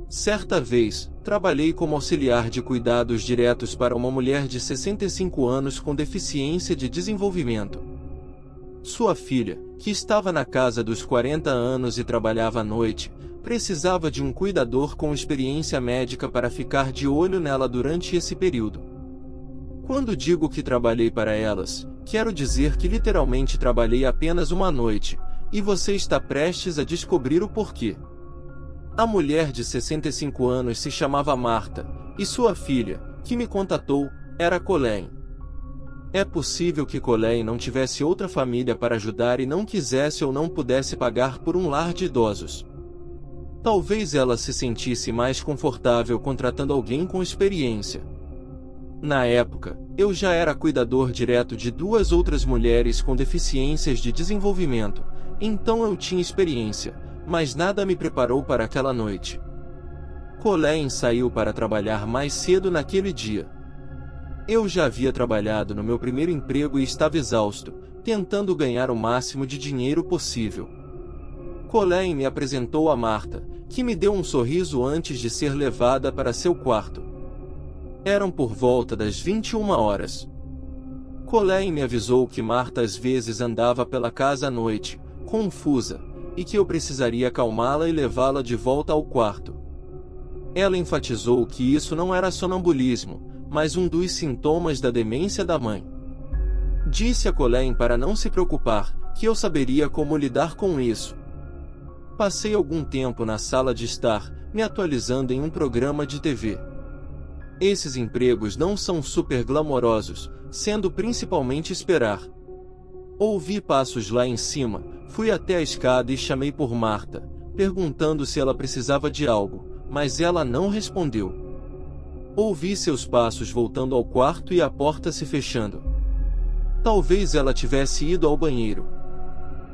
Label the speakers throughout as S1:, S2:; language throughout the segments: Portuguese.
S1: Certa vez, trabalhei como auxiliar de cuidados diretos para uma mulher de 65 anos com deficiência de desenvolvimento. Sua filha, que estava na casa dos 40 anos e trabalhava à noite, precisava de um cuidador com experiência médica para ficar de olho nela durante esse período. Quando digo que trabalhei para elas, quero dizer que literalmente trabalhei apenas uma noite, e você está prestes a descobrir o porquê. A mulher de 65 anos se chamava Marta, e sua filha, que me contatou, era Colleen. É possível que Colleen não tivesse outra família para ajudar e não quisesse ou não pudesse pagar por um lar de idosos. Talvez ela se sentisse mais confortável contratando alguém com experiência. Na época, eu já era cuidador direto de 2 outras mulheres com deficiências de desenvolvimento, então eu tinha experiência, mas nada me preparou para aquela noite. Colleen saiu para trabalhar mais cedo naquele dia. Eu já havia trabalhado no meu primeiro emprego e estava exausto, tentando ganhar o máximo de dinheiro possível. Colleen me apresentou a Marta, que me deu um sorriso antes de ser levada para seu quarto. Eram por volta das 21 horas. Colleen me avisou que Marta às vezes andava pela casa à noite, confusa, e que eu precisaria acalmá-la e levá-la de volta ao quarto. Ela enfatizou que isso não era sonambulismo, mas um dos sintomas da demência da mãe. Disse a Colleen para não se preocupar, que eu saberia como lidar com isso. Passei algum tempo na sala de estar, me atualizando em um programa de TV. Esses empregos não são super glamourosos, sendo principalmente esperar. Ouvi passos lá em cima, fui até a escada e chamei por Marta, perguntando se ela precisava de algo, mas ela não respondeu. Ouvi seus passos voltando ao quarto e a porta se fechando. Talvez ela tivesse ido ao banheiro.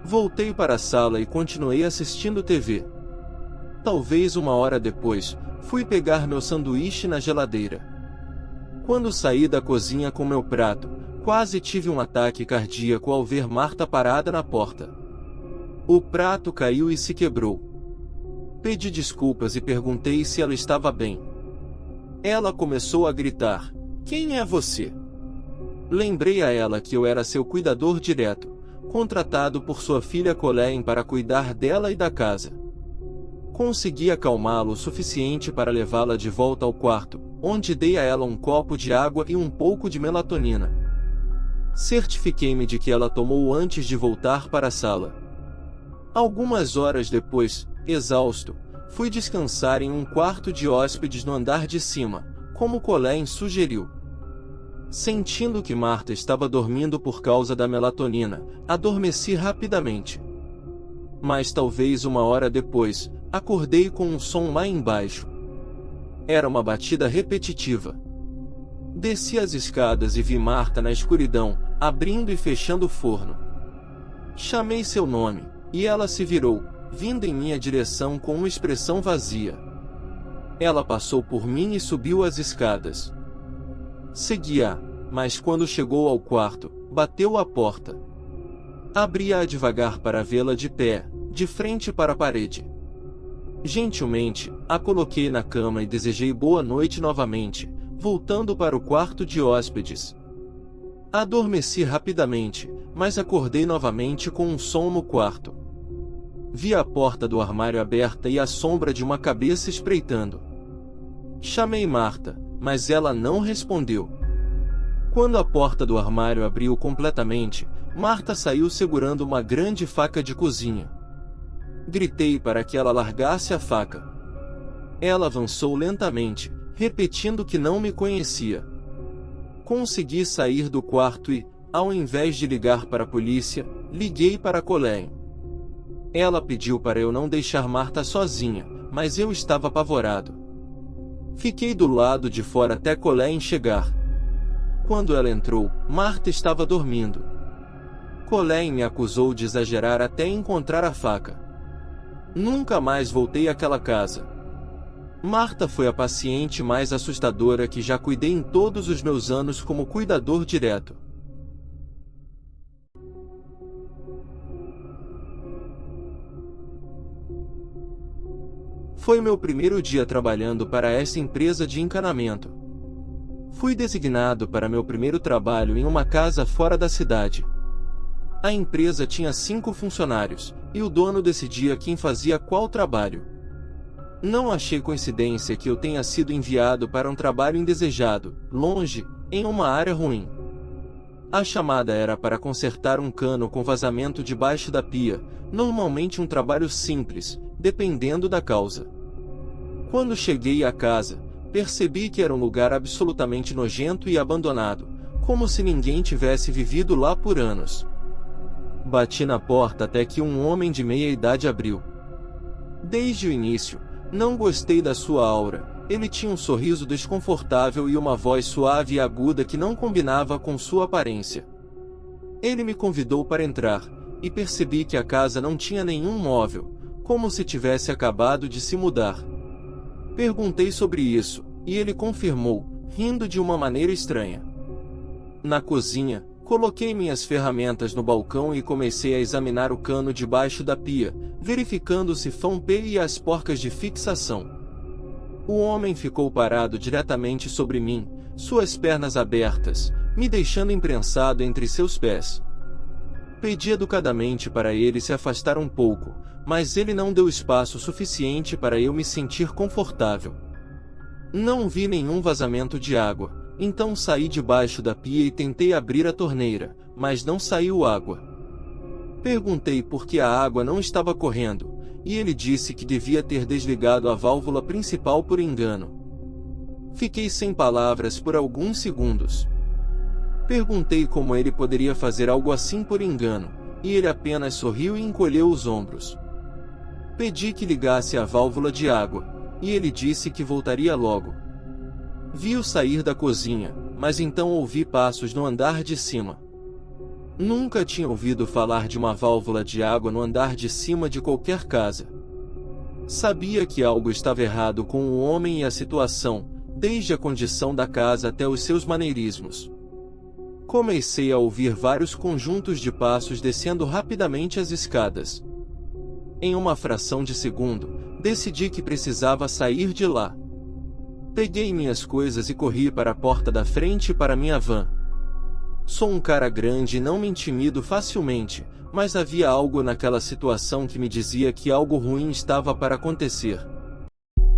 S1: Voltei para a sala e continuei assistindo TV. Talvez 1 hora depois, fui pegar meu sanduíche na geladeira. Quando saí da cozinha com meu prato, quase tive um ataque cardíaco ao ver Marta parada na porta. O prato caiu e se quebrou. Pedi desculpas e perguntei se ela estava bem. Ela começou a gritar: "Quem é você?" Lembrei a ela que eu era seu cuidador direto, contratado por sua filha Colleen para cuidar dela e da casa. Consegui acalmá-la o suficiente para levá-la de volta ao quarto, onde dei a ela um copo de água e um pouco de melatonina. Certifiquei-me de que ela tomou antes de voltar para a sala. Algumas horas depois, exausto, fui descansar em um quarto de hóspedes no andar de cima, como Colleen sugeriu. Sentindo que Marta estava dormindo por causa da melatonina, adormeci rapidamente. Mas talvez 1 hora depois, acordei com um som lá embaixo. Era uma batida repetitiva. Desci as escadas e vi Marta na escuridão, abrindo e fechando o forno. Chamei seu nome, e ela se virou, vindo em minha direção com uma expressão vazia. Ela passou por mim e subiu as escadas. Segui-a, mas quando chegou ao quarto, bateu à porta. Abri-a devagar para vê-la de pé, de frente para a parede. Gentilmente, a coloquei na cama e desejei boa noite novamente, voltando para o quarto de hóspedes. Adormeci rapidamente, mas acordei novamente com um som no quarto. Vi a porta do armário aberta e a sombra de uma cabeça espreitando. Chamei Marta, mas ela não respondeu. Quando a porta do armário abriu completamente, Marta saiu segurando uma grande faca de cozinha. Gritei para que ela largasse a faca. Ela avançou lentamente, repetindo que não me conhecia. Consegui sair do quarto e, ao invés de ligar para a polícia, liguei para Colleen. Ela pediu para eu não deixar Marta sozinha, mas eu estava apavorado. Fiquei do lado de fora até Colleen chegar. Quando ela entrou, Marta estava dormindo. Colleen me acusou de exagerar até encontrar a faca. Nunca mais voltei àquela casa. Marta foi a paciente mais assustadora que já cuidei em todos os meus anos como cuidador direto. Foi meu primeiro dia trabalhando para essa empresa de encanamento. Fui designado para meu primeiro trabalho em uma casa fora da cidade. A empresa tinha 5 funcionários, e o dono decidia quem fazia qual trabalho. Não achei coincidência que eu tenha sido enviado para um trabalho indesejado, longe, em uma área ruim. A chamada era para consertar um cano com vazamento debaixo da pia, normalmente um trabalho simples, dependendo da causa. Quando cheguei à casa, percebi que era um lugar absolutamente nojento e abandonado, como se ninguém tivesse vivido lá por anos. Bati na porta até que um homem de meia idade abriu. Desde o início, não gostei da sua aura. Ele tinha um sorriso desconfortável e uma voz suave e aguda que não combinava com sua aparência. Ele me convidou para entrar, e percebi que a casa não tinha nenhum móvel, como se tivesse acabado de se mudar. Perguntei sobre isso, e ele confirmou, rindo de uma maneira estranha. Na cozinha, coloquei minhas ferramentas no balcão e comecei a examinar o cano debaixo da pia, verificando o sifão P e as porcas de fixação. O homem ficou parado diretamente sobre mim, suas pernas abertas, me deixando imprensado entre seus pés. Pedi educadamente para ele se afastar um pouco, mas ele não deu espaço suficiente para eu me sentir confortável. Não vi nenhum vazamento de água, então saí debaixo da pia e tentei abrir a torneira, mas não saiu água. Perguntei por que a água não estava correndo, e ele disse que devia ter desligado a válvula principal por engano. Fiquei sem palavras por alguns segundos. Perguntei como ele poderia fazer algo assim por engano, e ele apenas sorriu e encolheu os ombros. Pedi que ligasse a válvula de água, e ele disse que voltaria logo. Vi-o sair da cozinha, mas então ouvi passos no andar de cima. Nunca tinha ouvido falar de uma válvula de água no andar de cima de qualquer casa. Sabia que algo estava errado com o homem e a situação, desde a condição da casa até os seus maneirismos. Comecei a ouvir vários conjuntos de passos descendo rapidamente as escadas. Em uma fração de segundo, decidi que precisava sair de lá. Peguei minhas coisas e corri para a porta da frente para minha van. Sou um cara grande e não me intimido facilmente, mas havia algo naquela situação que me dizia que algo ruim estava para acontecer.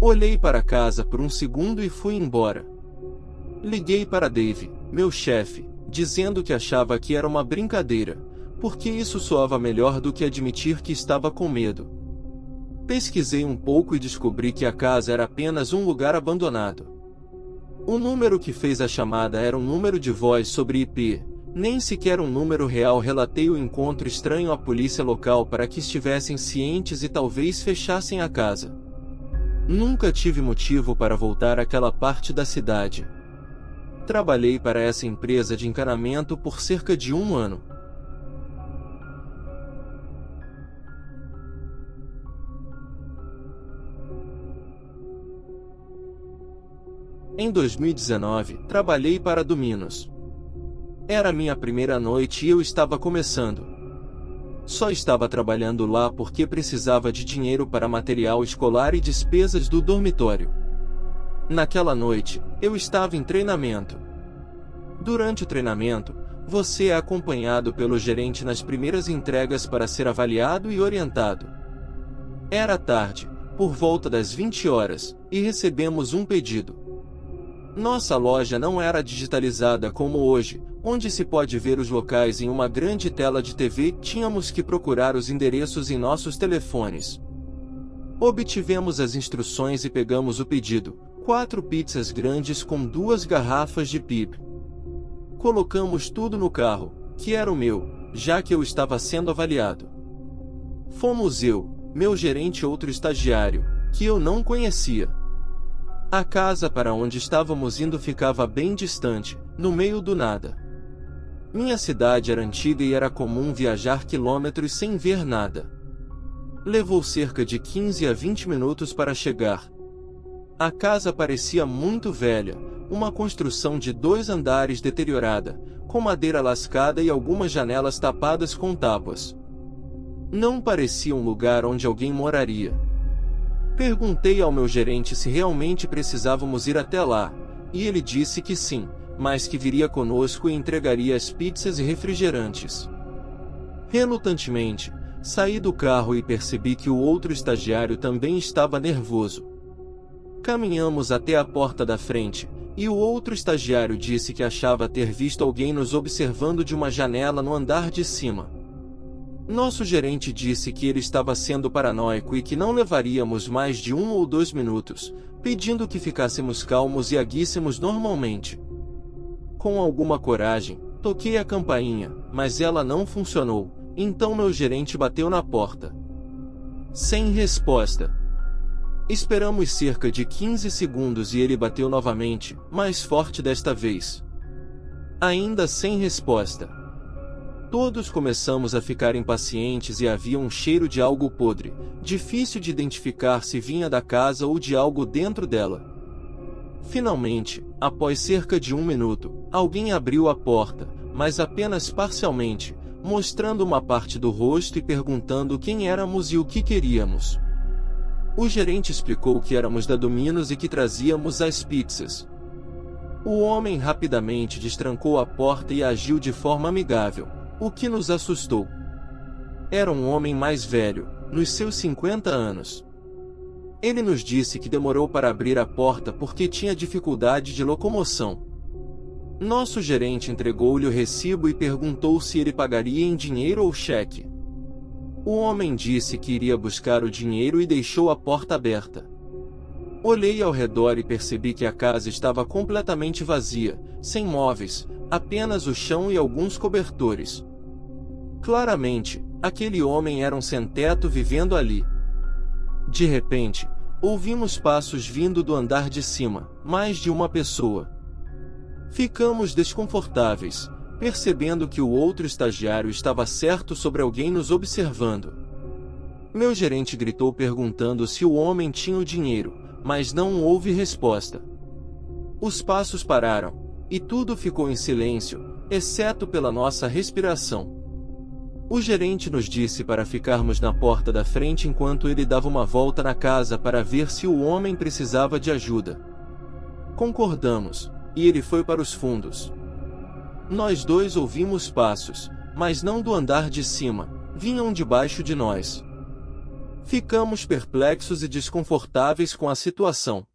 S1: Olhei para casa por um segundo e fui embora. Liguei para Dave, meu chefe, dizendo que achava que era uma brincadeira, porque isso soava melhor do que admitir que estava com medo. Pesquisei um pouco e descobri que a casa era apenas um lugar abandonado. O número que fez a chamada era um número de voz sobre IP, nem sequer um número real. Relatei o encontro estranho à polícia local para que estivessem cientes e talvez fechassem a casa. Nunca tive motivo para voltar àquela parte da cidade. Trabalhei para essa empresa de encanamento por cerca de 1 ano. Em 2019, trabalhei para Domino's. Era minha primeira noite e eu estava começando. Só estava trabalhando lá porque precisava de dinheiro para material escolar e despesas do dormitório. Naquela noite, eu estava em treinamento. Durante o treinamento, você é acompanhado pelo gerente nas primeiras entregas para ser avaliado e orientado. Era tarde, por volta das 20 horas, e recebemos um pedido. Nossa loja não era digitalizada como hoje, onde se pode ver os locais em uma grande tela de TV. Tínhamos que procurar os endereços em nossos telefones. Obtivemos as instruções e pegamos o pedido: 4 pizzas grandes com 2 garrafas de PIB. Colocamos tudo no carro, que era o meu, já que eu estava sendo avaliado. Fomos eu, meu gerente e outro estagiário, que eu não conhecia. A casa para onde estávamos indo ficava bem distante, no meio do nada. Minha cidade era antiga e era comum viajar quilômetros sem ver nada. Levou cerca de 15 a 20 minutos para chegar. A casa parecia muito velha, uma construção de 2 andares deteriorada, com madeira lascada e algumas janelas tapadas com tábuas. Não parecia um lugar onde alguém moraria. Perguntei ao meu gerente se realmente precisávamos ir até lá, e ele disse que sim, mas que viria conosco e entregaria as pizzas e refrigerantes. Relutantemente, saí do carro e percebi que o outro estagiário também estava nervoso. Caminhamos até a porta da frente, e o outro estagiário disse que achava ter visto alguém nos observando de uma janela no andar de cima. Nosso gerente disse que ele estava sendo paranoico e que não levaríamos mais de 1 ou 2 minutos, pedindo que ficássemos calmos e aguíssemos normalmente. Com alguma coragem, toquei a campainha, mas ela não funcionou, então meu gerente bateu na porta. Sem resposta. Esperamos cerca de 15 segundos e ele bateu novamente, mais forte desta vez. Ainda sem resposta. Todos começamos a ficar impacientes e havia um cheiro de algo podre, difícil de identificar se vinha da casa ou de algo dentro dela. Finalmente, após cerca de 1 minuto, alguém abriu a porta, mas apenas parcialmente, mostrando uma parte do rosto e perguntando quem éramos e o que queríamos. O gerente explicou que éramos da Domino's e que trazíamos as pizzas. O homem rapidamente destrancou a porta e agiu de forma amigável, o que nos assustou. Era um homem mais velho, nos seus 50 anos. Ele nos disse que demorou para abrir a porta porque tinha dificuldade de locomoção. Nosso gerente entregou-lhe o recibo e perguntou se ele pagaria em dinheiro ou cheque. O homem disse que iria buscar o dinheiro e deixou a porta aberta. Olhei ao redor e percebi que a casa estava completamente vazia, sem móveis, apenas o chão e alguns cobertores. Claramente, aquele homem era um sem-teto vivendo ali. De repente, ouvimos passos vindo do andar de cima, mais de uma pessoa. Ficamos desconfortáveis, percebendo que o outro estagiário estava certo sobre alguém nos observando. Meu gerente gritou perguntando se o homem tinha o dinheiro, mas não houve resposta. Os passos pararam, e tudo ficou em silêncio, exceto pela nossa respiração. O gerente nos disse para ficarmos na porta da frente enquanto ele dava uma volta na casa para ver se o homem precisava de ajuda. Concordamos, e ele foi para os fundos. Nós dois ouvimos passos, mas não do andar de cima, vinham debaixo de nós. Ficamos perplexos e desconfortáveis com a situação.